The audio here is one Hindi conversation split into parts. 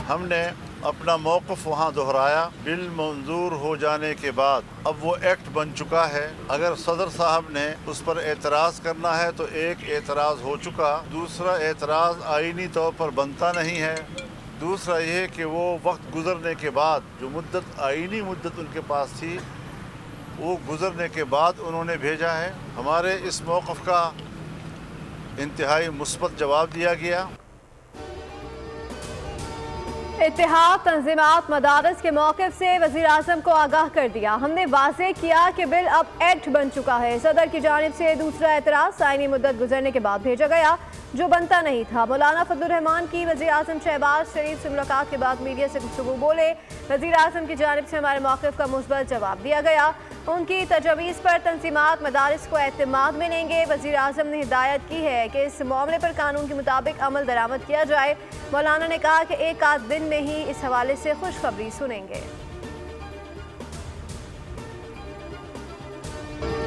हमने अपना मौक़िफ़ वहाँ दोहराया। बिल मंजूर हो जाने के बाद अब वो एक्ट बन चुका है। अगर सदर साहब ने उस पर एतराज़ करना है तो एक एतराज़ हो चुका, दूसरा एतराज़ आईनी तौर पर बनता नहीं है। दूसरा ये कि वो वक्त गुज़रने के बाद जो मुद्दत आईनी मुद्दत उनके पास थी वो गुज़रने के बाद उन्होंने भेजा है। हमारे इस मौक़िफ़ का इंतहाई मुस्बत जवाब दिया गया। इत्तेहाद तंज़ीमात मदारस के मौक़िफ़ से वज़ीर आज़म को आगाह कर दिया। हमने वाज़ेह किया कि बिल अब एक्ट बन चुका है। सदर की जानिब से दूसरा एतराज़ आईनी मुद्दत गुजरने के बाद भेजा गया जो बनता नहीं था। मौलाना फजलुर रहमान की वज़ीर आज़म शहबाज शरीफ से मुलाकात के बाद मीडिया से गुफ्तगू बोले। वज़ीर आज़म की जानिब से हमारे मौक़िफ़ का मुस्बत जवाब दिया गया। उनकी तजवीज़ पर तंज़ीमात मदारिस को एतमाद में लेंगे। वज़ीर आज़म ने हिदायत की है कि इस मामले पर कानून के मुताबिक अमल दरामद किया जाए। मौलाना ने कहा कि एक आध दिन में ही इस हवाले से खुशखबरी सुनेंगे।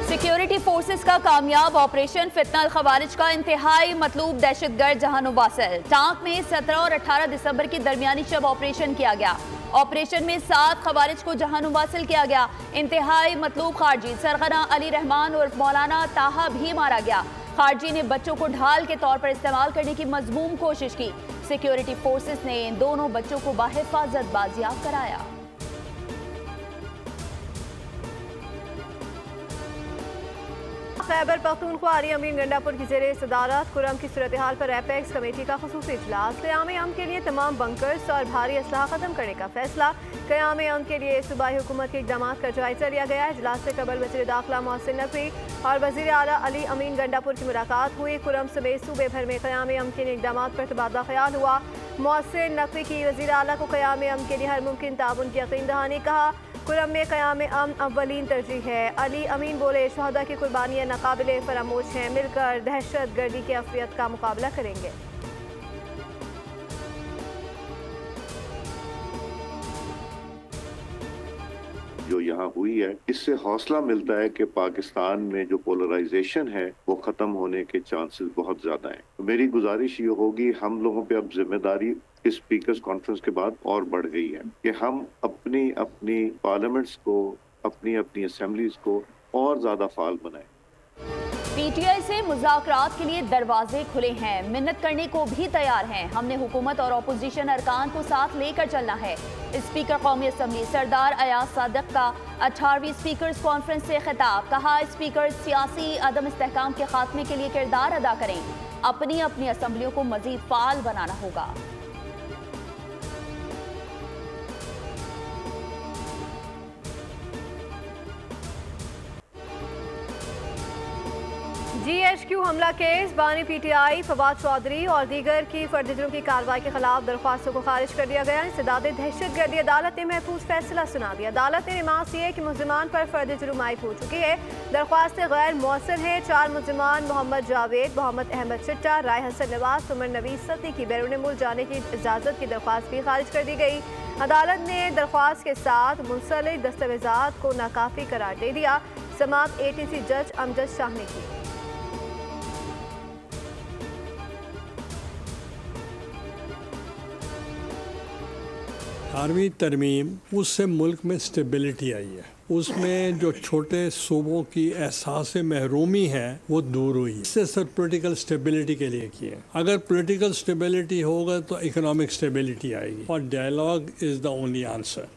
सिक्योरिटी फोर्सेस का कामयाब ऑपरेशन फितना अल खवारिज का इंतहाई मतलूब दहशतगर्द जहानो वासिल। टांक में 17 और 18 दिसंबर की दरमियानी शब ऑपरेशन किया गया। ऑपरेशन में 7 खवारिज को जहानो वासिल किया गया। इंतहाई मतलूब खारजी सरगना अली रहमान और मौलाना ताहा भी मारा गया। खारजी ने बच्चों को ढाल के तौर पर इस्तेमाल करने की मजमूम कोशिश की। सिक्योरिटी फोर्सेस ने इन दोनों बच्चों को बाहिफाजत बाजियाब कराया। खैबर पख्तूनख्वा अली अमीन गंडापुर की ज़ेरे सदारत कुरम की सूरत हाल पर एपेक्स कमेटी का खुसूसी इजलास। क़याम अमन के लिए तमाम बंकर्स और भारी असलाह खत्म करने का फैसला। क़याम अमन के लिए सूबाई हुकूमत के इक़दाम का जायजा लिया गया। इजलास से कबल वज़ीर दाखिला मोहसिन नकवी और वज़ीर आला अली अमीन गंडापुर की मुलाकात हुई। कुरम समेत सूबे भर में क़याम अमन के इक़दाम पर तबादला ख्याल हुआ। मोहसिन नकवी की वज़ीर आला को क़याम अमन के लिए हर मुमकिन ताउन की यकीन दहानी कहा। कुरम में क़याम अमन अव्वलीन तरजीह है। अली अमीन बोले शहदा की कुर्बानियाँ नाकाबिले फरामोश हैं। मिलकर दहशत गर्दी की अफियत का मुकाबला करेंगे। जो यहाँ हुई है इससे हौसला मिलता है कि पाकिस्तान में जो पोलराइजेशन है वो खत्म होने के चांसेस बहुत ज्यादा हैं। तो मेरी गुजारिश ये होगी, हम लोगों पे अब जिम्मेदारी इस स्पीकर्स कॉन्फ्रेंस के बाद और बढ़ गई है कि हम अपनी अपनी पार्लियामेंट्स को, अपनी अपनी असेंबलीज को और ज्यादा फाल बनाएं। पीटीआई से मुज़ाकरात के लिए दरवाजे खुले हैं, मिन्नत करने को भी तैयार हैं। हमने हुकूमत और अपोजिशन अरकान को साथ लेकर चलना है। स्पीकर कौमी असम्बली सरदार अयाज सादिक का 18वीं स्पीकर्स कॉन्फ्रेंस से खिताब। कहा स्पीकर सियासी अदम इस्तेहकाम के खात्मे के लिए किरदार अदा करें। अपनी अपनी असम्बलियों को मजीद फाल बनाना होगा। GHQ हमला केस बानी PTI फवाद चौधरी और दीगर की फर्द जुर्म की कार्रवाई के खिलाफ दरख्वास्तों को खारिज कर दिया गया। इंसदाद दहशतगर्दी अदालत ने महफूज फैसला सुना दिया। अदालत ने नमाज ये कि मुल्जिमान पर फर्द जुर्म आयद हो चुकी है। दरख्वास्तें गैर मौसर हैं। 4 मुल्जिमान मोहम्मद जावेद, मोहम्मद अहमद चिट्टा, राय हसन नवाज, उमर नवीज सती की बैरून मुल्क जाने की इजाज़त की दरख्वास्त भी खारिज कर दी गई। अदालत ने दरख्वास्त के साथ मुंसलिक दस्तावेजात को नाकाफी करार दे दिया। समाअत ATC जज अमजद शाह ने की। 18वीं तरमीम उससे मुल्क में स्टेबिलिटी आई है। उसमें जो छोटे सूबों की एहसास महरूमी है वो दूर हुई है। इससे सिर्फ पोलिटिकल स्टेबिलिटी के लिए किए। अगर पोलिटिकल स्टेबिलिटी होगा तो इकोनॉमिक स्टेबिलिटी आएगी और dialogue is the only answer.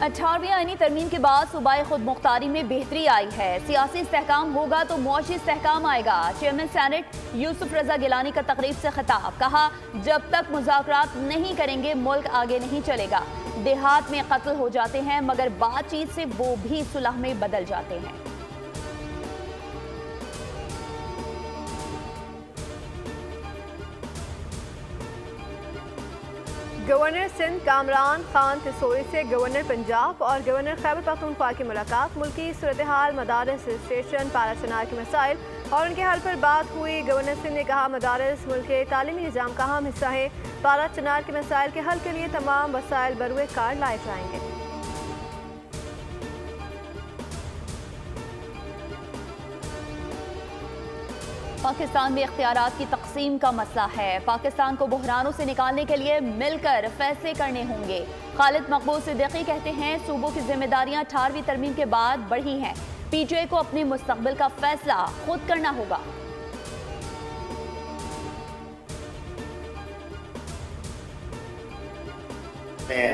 18वीं आईनी तरमीम के बाद सूबाई खुद मुख्तारी में बेहतरी आई है। सियासी इस्तेहकाम होगा तो मुआशी इस्तेहकाम आएगा। चेयरमैन सेनेट यूसुफ रजा गिलानी का तकरीब से खिताब। कहा जब तक मुज़ाकरात नहीं करेंगे मुल्क आगे नहीं चलेगा। देहात में कत्ल हो जाते हैं मगर बातचीत से वो भी सुलह में बदल जाते हैं। गवर्नर सिंध कामरान खान थिसोरी से गवर्नर पंजाब और गवर्नर खैबर पख्तूनख्वा की मुलाकात। मुल्की सूरत हाल, मदारस, रजिस्ट्रेशन, पारा चनार के मसाइल और उनके हल पर बात हुई। गवर्नर सिंह ने कहा मदारस मुल्क के तालीमी निज़ाम का अहम हिस्सा है। पारा चनार के मसाइल के हल के लिए तमाम वसाइल बरूए कार लाए जाएंगे। पाकिस्तान में इख्तियारात की तकसीम का मसला है। पाकिस्तान को बहरानों से निकालने के लिए मिलकर फैसले करने होंगे। खालिद मकबूल सिद्दीकी कहते हैं सूबों की जिम्मेदारियां 18वीं तरमीम के बाद बढ़ी हैं। पीटीआई को अपने मुस्तकबिल का फैसला खुद करना होगा।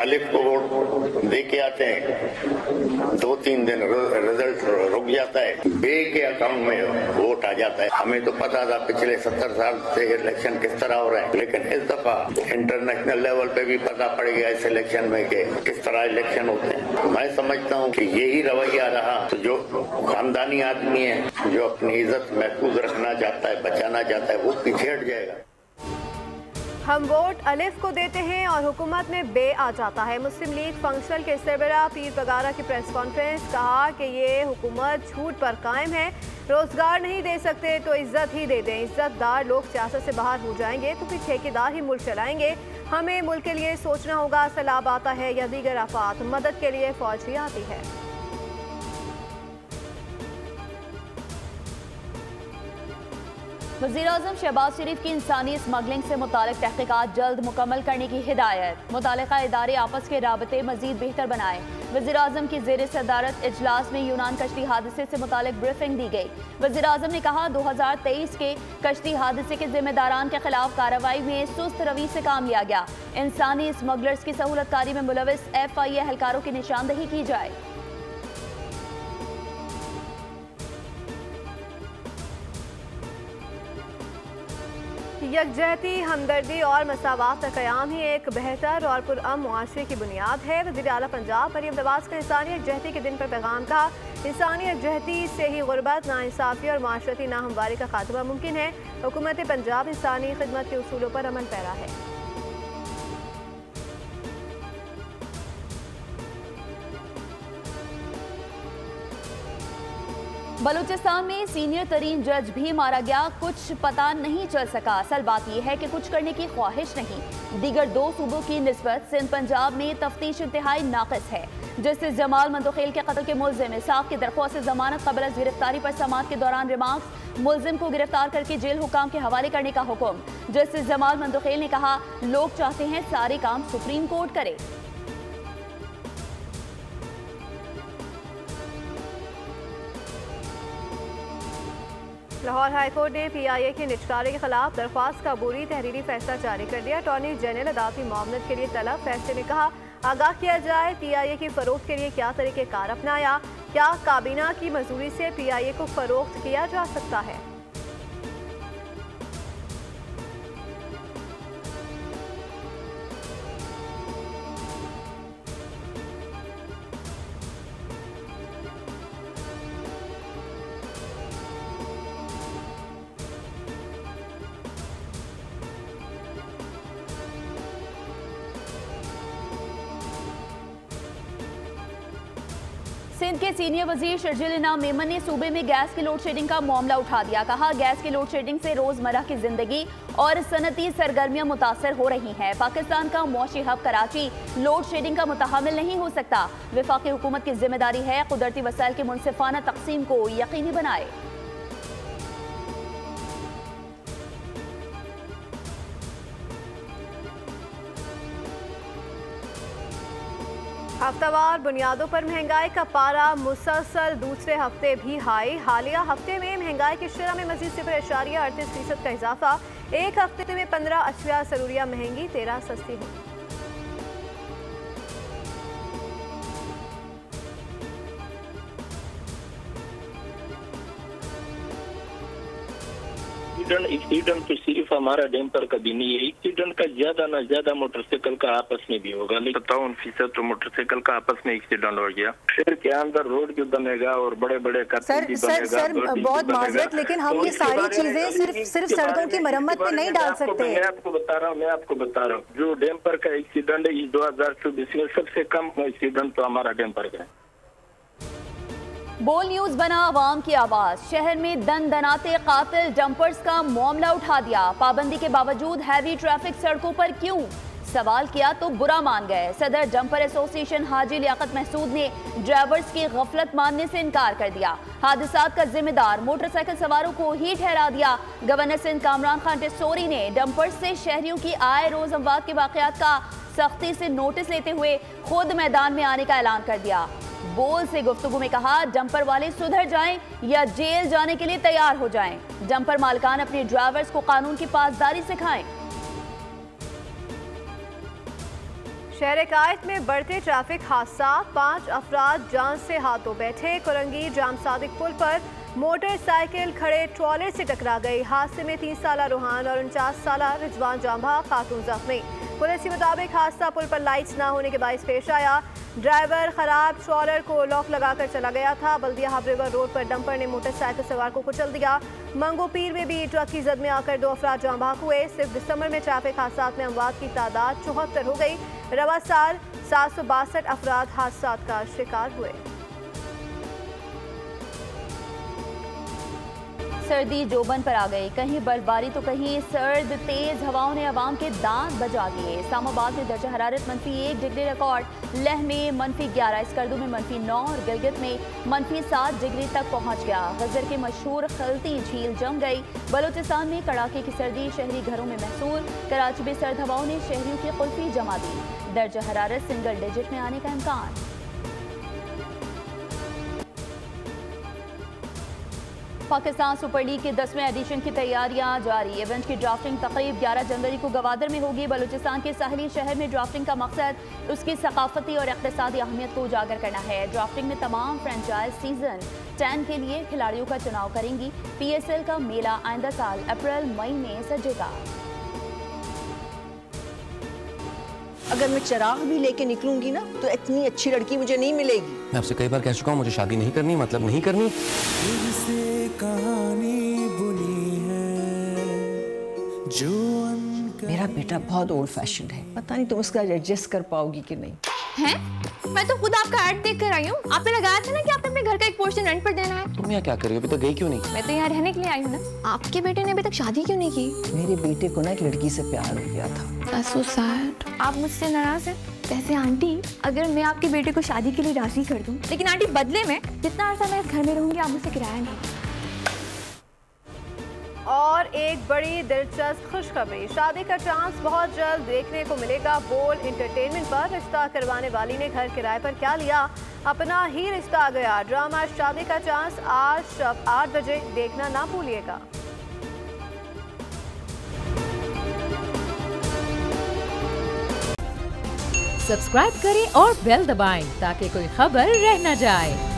अलिफ को वोट दे के आते हैं, 2-3 दिन रिजल्ट रुक जाता है, बे के अकाउंट में वोट आ जाता है। हमें तो पता था पिछले 70 साल से इलेक्शन किस तरह हो रहे हैं, लेकिन इस दफा इंटरनेशनल लेवल पे भी पता पड़ गया इस इलेक्शन में कि किस तरह इलेक्शन होते हैं। मैं समझता हूँ कि यही रवैया रहा तो जो खानदानी आदमी है, जो अपनी इज्जत महफूज रखना चाहता है, बचाना चाहता है, वो पीछे हट जाएगा। हम वोट अलिफ को देते हैं और हुकूमत में बे आ जाता है। मुस्लिम लीग फंक्शनल के सरबराह पीर पगारा की प्रेस कॉन्फ्रेंस, कहा कि ये हुकूमत झूठ पर कायम है। रोजगार नहीं दे सकते तो इज्जत ही दे दें। इज्जतदार लोग सियासत से बाहर हो जाएंगे तो फिर ठेकेदार ही मुल्क चलाएंगे। हमें मुल्क के लिए सोचना होगा। सैलाब आता है या दीगर आफात, मदद के लिए फौज ही आती है। वज़ीर-ए-आज़म शहबाज शरीफ की इंसानी स्मगलिंग से मुतालिक तहकीकात जल्द मुकम्मल करने की हिदायत। मुतालिका इदारे आपस के राबते मजीद बेहतर बनाएं। वज़ीर-ए-आज़म की ज़ेर सदारत इजलास में यूनान कश्ती हादसे से मुतालिक ब्रीफिंग दी गई। वज़ीर-ए-आज़म ने कहा 2023 के कश्ती हादसे के जिम्मेदारान के खिलाफ कार्रवाई में सुस्त रवि से काम लिया गया। इंसानी स्मगलर्स की सहूलतकारी में मुलविस FIA एहलकारों की निशानदही की जाए। यकजहती, हमदर्दी और मसावात का क़याम ही एक बेहतर और पुरअमन मुआशरे की बुनियाद है। वज़ीर आला पंजाब मरियम नवाज का इंसानी यकजहती के दिन पर पैगाम कहा, इंसानी यकजहती से ही गुरबत, नाइंसाफ़ी और माशरती नाहमवारी का खात्मा मुमकिन है। हुकूमत पंजाब इंसानी खिदमत के उसूलों पर अमल पैरा है। बलूचिस्तान में सीनियर तरीन जज भी मारा गया, कुछ पता नहीं चल सका। असल बात यह है कि कुछ करने की ख्वाहिश नहीं। दीगर 2 सूबों की निस्बत सिंध पंजाब में तफ्तीश इंतहाई नाक़िस है। जस्टिस जमाल मंदोखेल के कत्ल के मुल्जिम इसाक की दरख्वास्त जमानत कबल गिरफ्तारी पर समाअत के दौरान रिमार्क्स, मुल्जिम को गिरफ्तार करके जेल हुकाम के हवाले करने का हुक्म। जस्टिस जमाल मंदोखेल ने कहा, लोग चाहते हैं सारे काम सुप्रीम कोर्ट करे। लाहौर हाईकोर्ट ने PIA के निचकारे के खिलाफ दरख्वास्त का बुरी तहरीरी फैसला जारी कर दिया। अटॉर्नी जनरल अदालती मामलत के लिए तलब। फैसले में कहा, आगाह किया जाए PIA की फरोख्त के लिए क्या तरीक़ेकार अपनाया, क्या काबीना की मंजूरी से PIA को फरोख्त किया जा सकता है। सिंध के सीनियर वजीर शर्जील इनाम मेमन ने सूबे में गैस की लोड शेडिंग का मामला उठा दिया। कहा, गैस की लोड शेडिंग से रोजमर्रा की जिंदगी और सनती सरगर्मियां मुतासर हो रही हैं। पाकिस्तान का मौशी हब कराची लोड शेडिंग का मुतहम्मिल नहीं हो सकता। वफाकी हुकूमत की जिम्मेदारी है कुदरती वसाइल की मुनसिफाना तकसीम को यकीनी बनाए। हफ्तावार बुनियादों पर महंगाई का पारा मुसलसल दूसरे हफ्ते भी हाई। हालिया हफ्ते में महंगाई की शरह में मजीद 0.38% का इजाफा। एक हफ्ते में 15 अशिया जरूरिया महंगी, 13 सस्ती हुई। एक्सीडेंट तो सिर्फ हमारा डैम्पर का भी नहीं है, एक्सीडेंट का ज्यादा ना ज्यादा मोटरसाइकिल का आपस में भी होगा। 57% तो मोटरसाइकिल का आपस में एक्सीडेंट हो गया। शहर के अंदर रोड भी बनेगा और बड़े बड़े सर बहुत माजरत, लेकिन हम ये सारी चीजें सिर्फ सड़कों की मरम्मत में नहीं डाल सकते। मैं आपको बता रहा हूँ जो डैम्पर का एक्सीडेंट है इस 2024 में सबसे कम एक्सीडेंट तो हमारा डैम्पर का है। बोल न्यूज बना आवाम की आवाज। शहर में दन दनाते कातिल डंपर्स का मामला उठा दिया। पाबंदी के बावजूद हैवी ट्रैफिक सड़कों पर क्यों? सवाल किया तो बुरा मान गए। सदर जंपर एसोसिएशन हाजी लियाकत महसूद ने ड्राइवर्स की गफलत मानने से इनकार कर दिया। हादसात का जिम्मेदार मोटरसाइकिल सवारों को ही ठहरा दिया। गवर्नर सिंध कामरान खान टेस्टोरी ने डंपर से शहरियों की आए रोज अमवात के वाकयात का सख्ती से नोटिस लेते हुए खुद मैदान में आने का ऐलान कर दिया। बोल से गुफ्तगू में कहा, डंपर वाले सुधर जाएं या जेल जाने के लिए तैयार हो जाएं। डंपर मालिकान अपने ड्राइवर्स को कानून की पासदारी सिखाएं। शहर कायद में बढ़ते ट्रैफिक हादसा, 5 अफराद जान से हाथों बैठे। कुरंगी जाम सादिक पुल पर मोटरसाइकिल खड़े ट्रॉलर से टकरा गई। हादसे में 30 साला रूहान और 49 साला रिजवान जांभा खातून जख्मी। पुलिस के मुताबिक हादसा पुल पर लाइट्स ना होने के बायस पेश आया। ड्राइवर खराब ट्रॉलर को लॉक लगाकर चला गया था। बल्दिया हाफ रिवर रोड पर डंपर ने मोटरसाइकिल सवार को कुचल दिया। मंगो पीर में भी ट्रक की जद में आकर 2 अफराद जाँ बहक हुए। सिर्फ दिसंबर में ट्रैफिक हादसात में अमवात की तादाद 74 हो गई। रवा साल 762 अफराद हादसात का शिकार हुए। सर्दी जोबन पर आ गई, कहीं बर्फबारी तो कहीं सर्द तेज हवाओं ने अवाम के दांत बजा दिए। इस्लामाबाद में दर्जा हरारत -1 डिग्री रिकॉर्ड, लेह में -11, स्कर्दू में -9 और गिलगित में -7 डिग्री तक पहुंच गया। गजर के मशहूर खलती झील जम गई। बलूचिस्तान में कड़ाके की सर्दी शहरी घरों में महसूस। कराची में सर्द हवाओं ने शहरियों की कुल्फी जमा दी। दर्जा हरारत सिंगल डिजिट में आने का इम्कान। पाकिस्तान सुपर लीग के 10वें एडिशन की तैयारियां जारी। इवेंट की ड्राफ्टिंग तकरीब 11 जनवरी को गवादर में होगी। बलूचिस्तान के साहली शहर में ड्राफ्टिंग का मकसद उसकी सकाफती और इक़्तिसादी अहमियत को उजागर करना है। ड्राफ्टिंग में तमाम फ्रेंचाइज सीजन 10 के लिए खिलाड़ियों का चुनाव करेंगी। PSL का मेला आइंदा साल अप्रैल-मई में सजेगा। अगर मैं चिराग भी लेके निकलूंगी ना तो इतनी अच्छी लड़की मुझे नहीं मिलेगी। मैं आपसे कई बार कह चुका हूँ मुझे शादी नहीं करनी, मतलब नहीं करनी। कहानी बुनी है जो मेरा बेटा बहुत ओल्ड फैशन है, पता नहीं तुम उसका एडजस्ट कर पाओगी कि नहीं। हैं? मैं तो खुद आपका ऐड देख कर आई हूँ। आपने लगाया था ना कि आपने अपने घर का एक पोर्शन रेंट पर देना है। तुम यहाँ क्या कर रही हो? अभी तक गई क्यों नहीं? मैं तो यहाँ रहने के लिए आई हूँ ना। आपके बेटे ने अभी तक शादी क्यों नहीं की? मेरे बेटे को ना एक लड़की से प्यार हो गया था। That's so sad। आप मुझसे नाराज हैं? वैसे आंटी, अगर मैं आपके बेटे को शादी के लिए राजी कर दूं, लेकिन आंटी बदले में जितना अर्सा मैं इस घर में रहूंगी आप मुझसे किराया नहीं। और एक बड़ी दिलचस्प खुशखबरी, शादी का चांस बहुत जल्द देखने को मिलेगा। बोल एंटरटेनमेंट पर रिश्ता करवाने वाली ने घर किराए पर क्या लिया, अपना ही रिश्ता आ गया। ड्रामा शादी का चांस आज शब 8 बजे देखना ना भूलिएगा। सब्सक्राइब करें और बेल दबाएं ताकि कोई खबर रह न जाए।